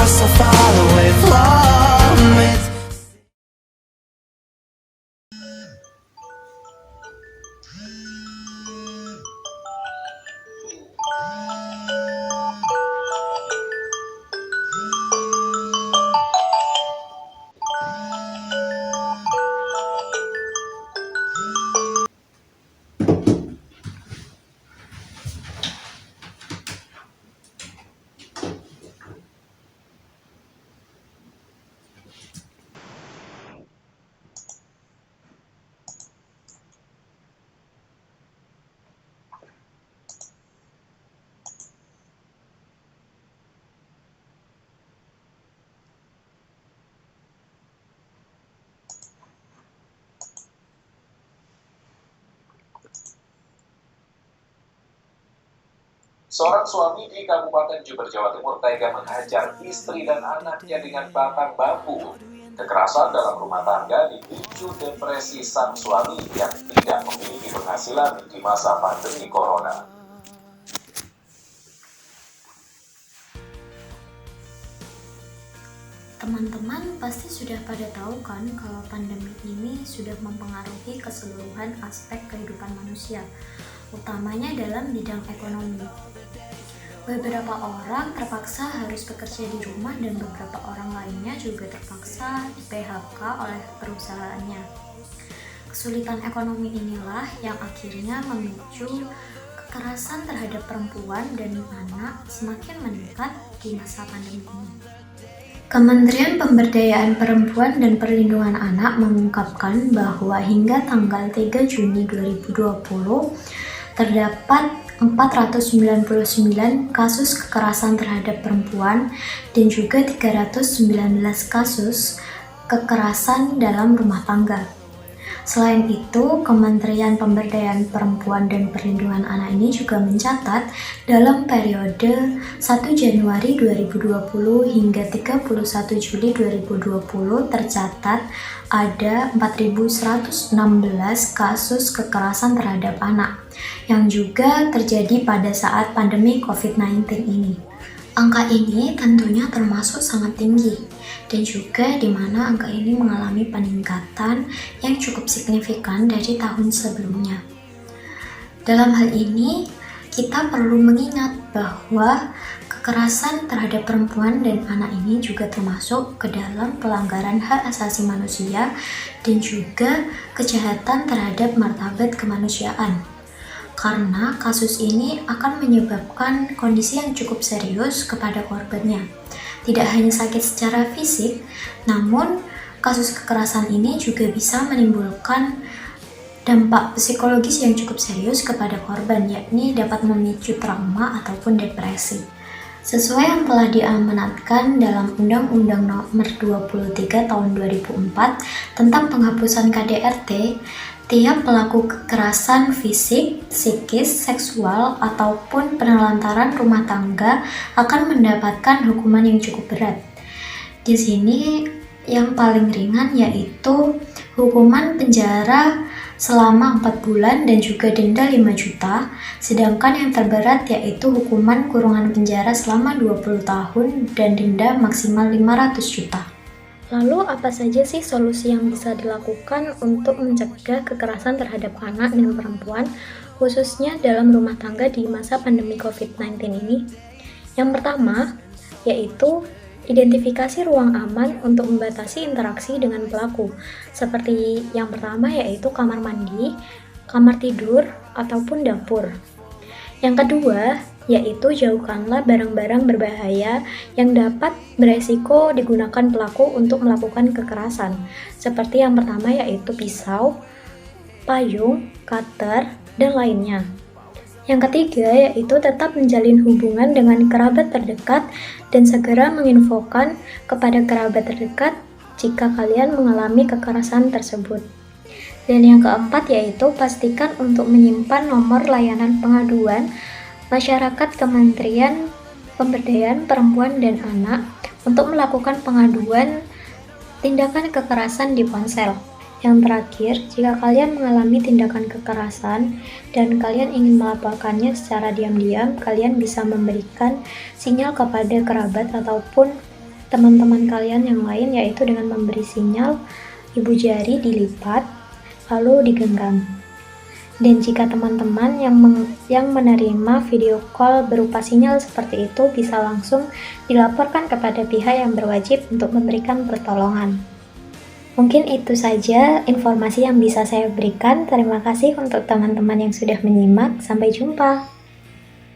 so far away from it. Seorang suami di Kabupaten Jember, Jawa Timur tega menghajar istri dan anaknya dengan batang bambu. Kekerasan dalam rumah tangga dipicu depresi sang suami yang tidak memiliki penghasilan di masa pandemi corona. Teman-teman pasti sudah pada tahu kan kalau pandemi ini sudah mempengaruhi keseluruhan aspek kehidupan manusia, utamanya dalam bidang ekonomi. Beberapa orang terpaksa harus bekerja di rumah dan beberapa orang lainnya juga terpaksa di-PHK oleh perusahaannya. Kesulitan ekonomi inilah yang akhirnya memicu kekerasan terhadap perempuan dan anak semakin meningkat di masa pandemi ini. Kementerian Pemberdayaan Perempuan dan Perlindungan Anak mengungkapkan bahwa hingga tanggal 3 Juni 2020 terdapat 499 kasus kekerasan terhadap perempuan dan juga 319 kasus kekerasan dalam rumah tangga. Selain itu, Kementerian Pemberdayaan Perempuan dan Perlindungan Anak ini juga mencatat dalam periode 1 Januari 2020 hingga 31 Juli 2020 tercatat ada 4.116 kasus kekerasan terhadap anak yang juga terjadi pada saat pandemi COVID-19 ini. Angka ini tentunya termasuk sangat tinggi dan juga di mana angka ini mengalami peningkatan yang cukup signifikan dari tahun sebelumnya. Dalam hal ini, kita perlu mengingat bahwa kekerasan terhadap perempuan dan anak ini juga termasuk ke dalam pelanggaran hak asasi manusia dan juga kejahatan terhadap martabat kemanusiaan. Karena kasus ini akan menyebabkan kondisi yang cukup serius kepada korbannya. Tidak hanya sakit secara fisik, namun kasus kekerasan ini juga bisa menimbulkan dampak psikologis yang cukup serius kepada korban, yakni dapat memicu trauma ataupun depresi. Sesuai yang telah diamanatkan dalam Undang-Undang Nomor 23 Tahun 2004 tentang penghapusan KDRT, tiap pelaku kekerasan fisik, psikis, seksual, ataupun penelantaran rumah tangga akan mendapatkan hukuman yang cukup berat. Di sini yang paling ringan yaitu hukuman penjara selama 4 bulan dan juga denda 5 juta, sedangkan yang terberat yaitu hukuman kurungan penjara selama 20 tahun dan denda maksimal 500 juta. Lalu apa saja sih solusi yang bisa dilakukan untuk mencegah kekerasan terhadap anak dan perempuan, khususnya dalam rumah tangga di masa pandemi COVID-19 ini? Yang pertama, yaitu identifikasi ruang aman untuk membatasi interaksi dengan pelaku. Seperti yang pertama yaitu kamar mandi, kamar tidur, ataupun dapur. Yang kedua, yaitu jauhkanlah barang-barang berbahaya yang dapat beresiko digunakan pelaku untuk melakukan kekerasan. Seperti yang pertama yaitu pisau, payung, cutter, dan lainnya. Yang ketiga yaitu tetap menjalin hubungan dengan kerabat terdekat dan segera menginfokan kepada kerabat terdekat jika kalian mengalami kekerasan tersebut. Dan yang keempat yaitu pastikan untuk menyimpan nomor layanan pengaduan masyarakat Kementerian Pemberdayaan Perempuan dan Anak untuk melakukan pengaduan tindakan kekerasan di ponsel. Yang terakhir, jika kalian mengalami tindakan kekerasan dan kalian ingin melaporkannya secara diam-diam, kalian bisa memberikan sinyal kepada kerabat ataupun teman-teman kalian yang lain, yaitu dengan memberi sinyal ibu jari dilipat lalu digenggam. Dan jika teman-teman yang menerima video call berupa sinyal seperti itu, bisa langsung dilaporkan kepada pihak yang berwajib untuk memberikan pertolongan. Mungkin itu saja informasi yang bisa saya berikan. Terima kasih untuk teman-teman yang sudah menyimak. Sampai jumpa.